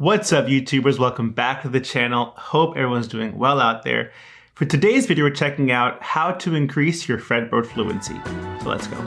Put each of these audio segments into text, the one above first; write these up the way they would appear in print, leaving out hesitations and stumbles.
What's up, YouTubers? Welcome back to the channel. Hope everyone's doing well out there. For today's video, we're checking out how to increase your fretboard fluency. So let's go.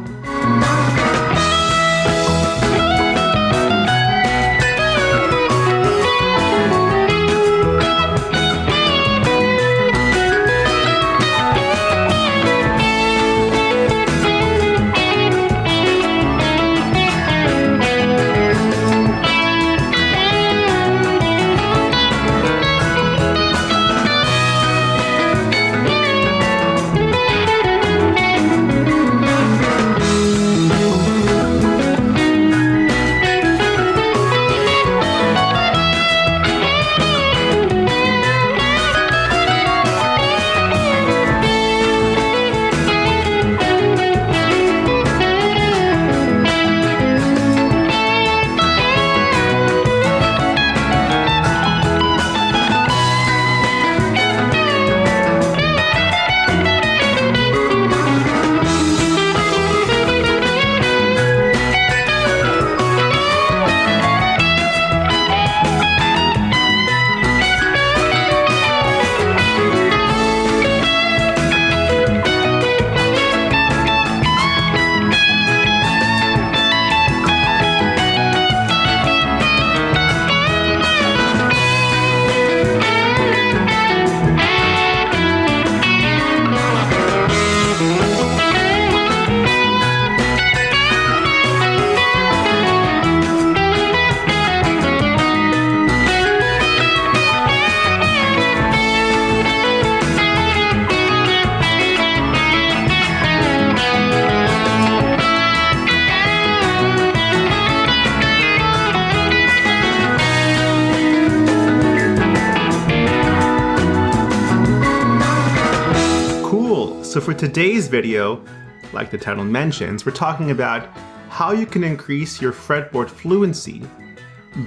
So for today's video, like the title mentions, we're talking about how you can increase your fretboard fluency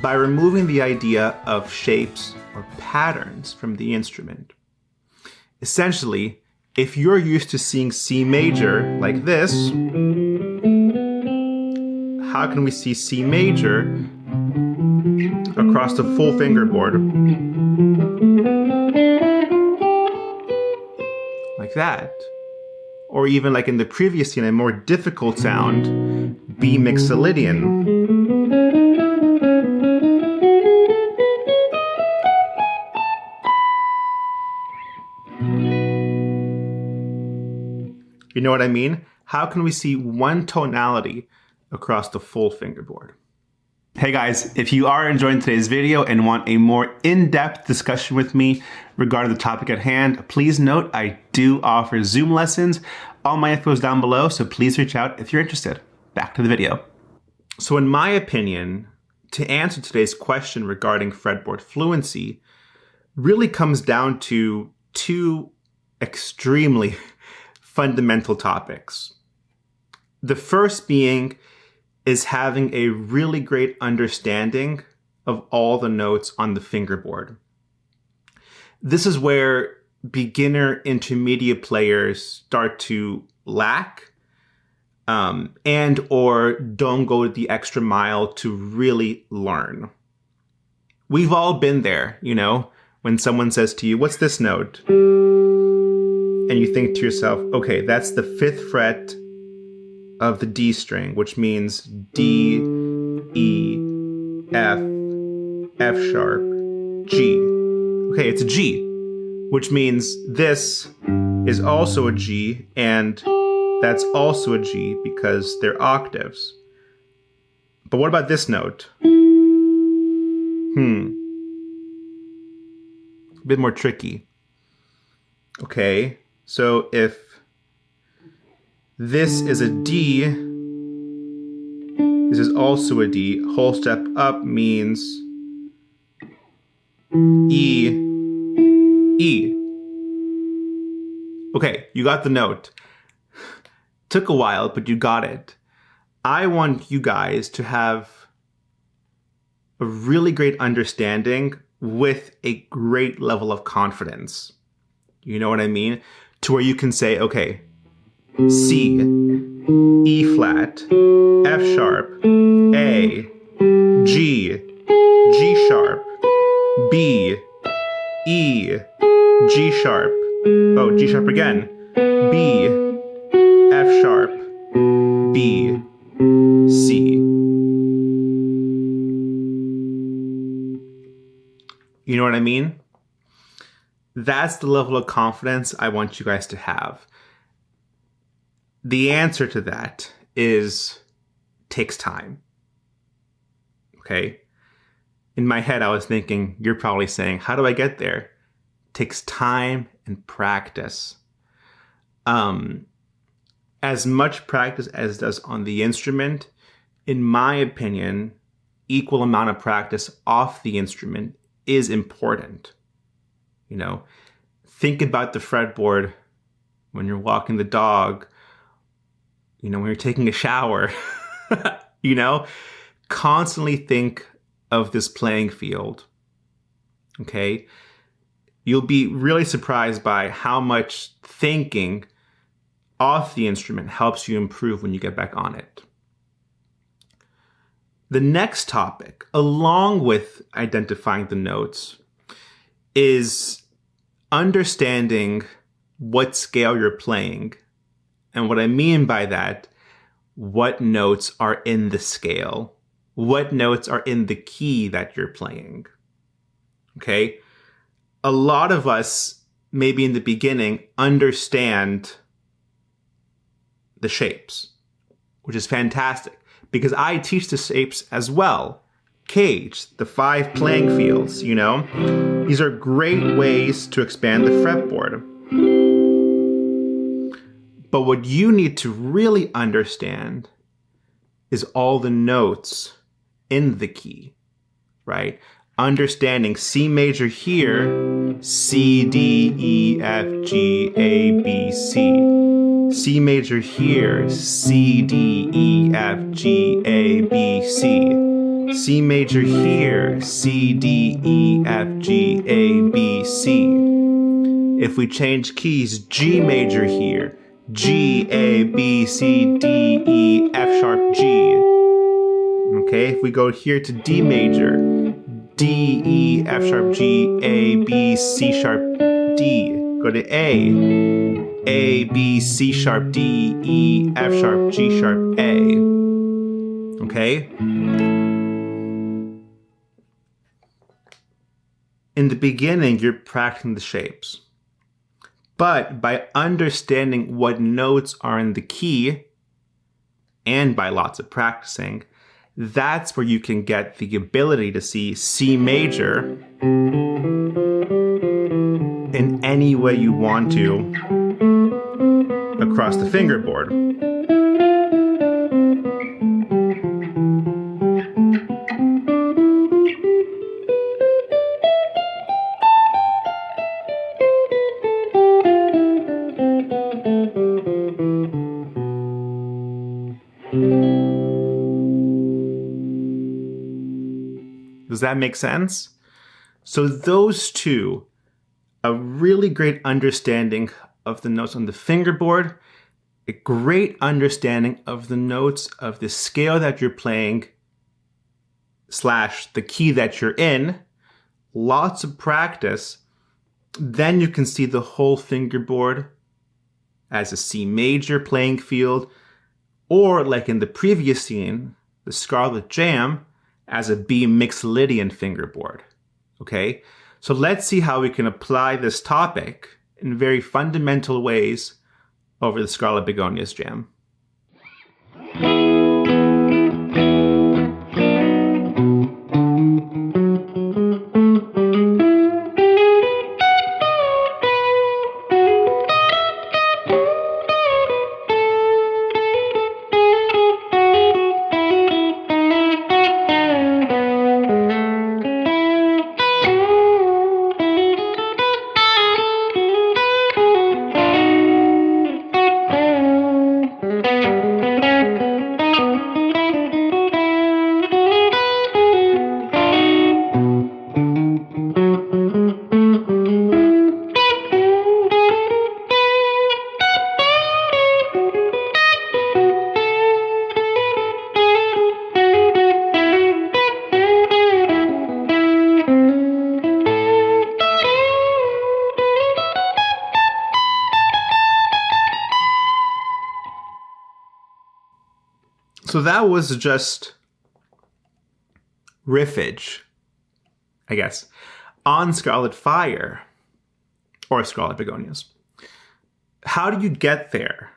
by removing the idea of shapes or patterns from the instrument. Essentially, if you're used to seeing C major like this, how can we see C major across the full fingerboard? Like that. Or even like in the previous scene, a more difficult sound, B mixolydian. You know what I mean? How can we see one tonality across the full fingerboard? Hey guys, if you are enjoying today's video and want a more in-depth discussion with me regarding the topic at hand, please note I do offer Zoom lessons. All my info is down below, so please reach out if you're interested. Back to the video. So in my opinion, to answer today's question regarding fretboard fluency really comes down to two extremely fundamental topics. The first being is having a really great understanding of all the notes on the fingerboard. This is where beginner intermediate players start to lack and or don't go the extra mile to really learn. We've all been there, you know, when someone says to you, "What's this note?" And you think to yourself, okay, that's the 5th fret of the D string, which means D, E, F, F sharp, G. Okay, it's a G, which means this is also a G, and that's also a G because they're octaves. But what about this note? A bit more tricky. Okay, so if this is a D, this is also a D. Whole step up means E, E. Okay, you got the note. Took a while, but you got it. I want you guys to have a really great understanding with a great level of confidence. You know what I mean? To where you can say, okay, C, E flat, F sharp, A, G, G sharp, B, E, G sharp. Oh, G sharp again. B, F sharp, B, C. You know what I mean? That's the level of confidence I want you guys to have. The answer to that takes time. Okay? In my head, I was thinking, you're probably saying, how do I get there? It takes time and practice. As much practice as does on the instrument, in my opinion, equal amount of practice off the instrument is important. You know, think about the fretboard when you're walking the dog, you know, when you're taking a shower, you know, constantly think of this playing field. Okay. You'll be really surprised by how much thinking off the instrument helps you improve when you get back on it. The next topic, along with identifying the notes, is understanding what scale you're playing. And what I mean by that, what notes are in the scale, what notes are in the key that you're playing. Okay? A lot of us, maybe in the beginning, understand the shapes, which is fantastic because I teach the shapes as well. Cage, the 5 playing fields, you know? These are great ways to expand the fretboard. But what you need to really understand is all the notes in the key, right? Understanding C major here, C, D, E, F, G, A, B, C. C major here, C, D, E, F, G, A, B, C. C major here, C, D, E, F, G, A, B, C. If we change keys, G major here, G, A, B, C, D, E, F sharp, G. Okay, if we go here to D major, D, E, F sharp, G, A, B, C sharp, D. Go to A, B, C sharp, D, E, F sharp, G sharp, A. Okay? In the beginning, you're practicing the shapes. But by understanding what notes are in the key, and by lots of practicing, that's where you can get the ability to see C major in any way you want to across the fingerboard. Does that make sense? So those two, a really great understanding of the notes on the fingerboard, a great understanding of the notes of the scale that you're playing / the key that you're in, lots of practice, then you can see the whole fingerboard as a C major playing field, or like in the previous scene, the Scarlet Jam, as a B Mixolydian fingerboard. Okay? So let's see how we can apply this topic in very fundamental ways over the Scarlet Begonias jam. So that was just riffage, I guess, on Scarlet Fire or Scarlet Begonias. How do you get there,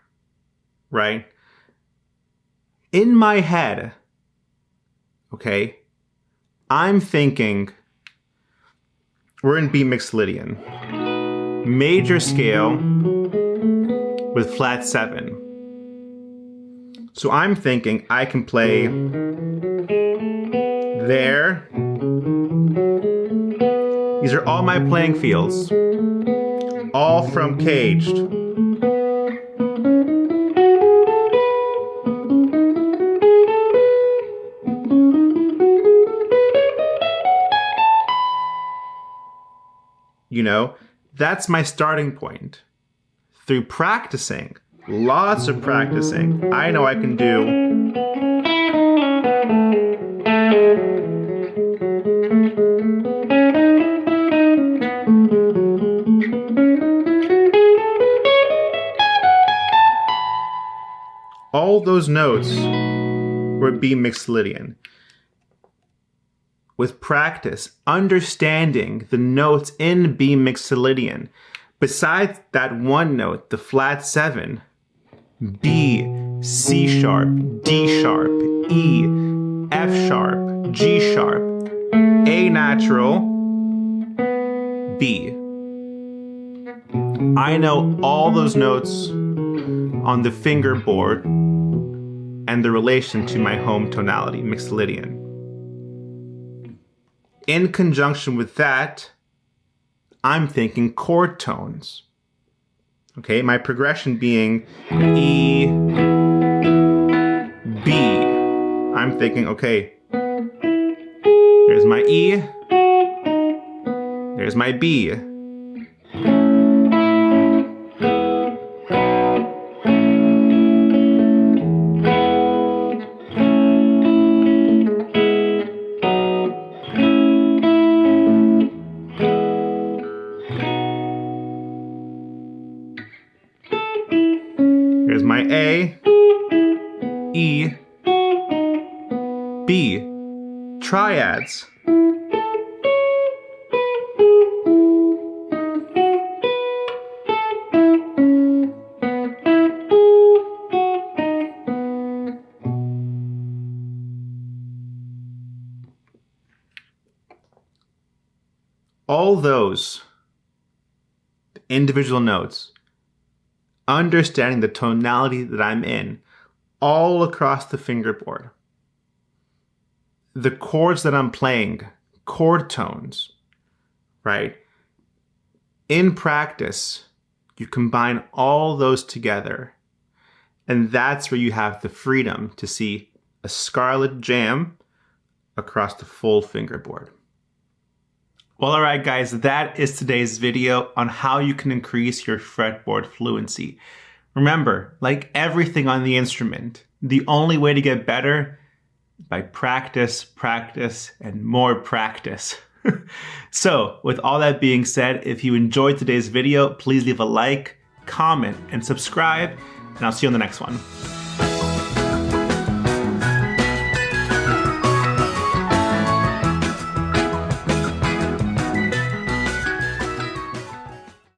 right? In my head, okay, I'm thinking we're in B Mixolydian, major scale with flat 7. So I'm thinking I can play there. These are all my playing fields, all from Caged. You know, that's my starting point. Through practicing, lots of practicing, I know I can do all those notes were B Mixolydian. With practice, understanding the notes in B Mixolydian, besides that one note, the flat 7, B, C sharp, D sharp, E, F sharp, G sharp, A natural, B. I know all those notes on the fingerboard and the relation to my home tonality, Mixolydian. In conjunction with that, I'm thinking chord tones. Okay, my progression being E, B. I'm thinking, okay, there's my E, there's my B. Here's my A, E, B, triads. All those individual notes, understanding the tonality that I'm in all across the fingerboard. The chords that I'm playing, chord tones, right? In practice, you combine all those together, and that's where you have the freedom to see a Scarlet Jam across the full fingerboard. Well, all right, guys, that is today's video on how you can increase your fretboard fluency. Remember, like everything on the instrument, the only way to get better is by practice, practice, and more practice. So, with all that being said, if you enjoyed today's video, please leave a like, comment, and subscribe, and I'll see you on the next one.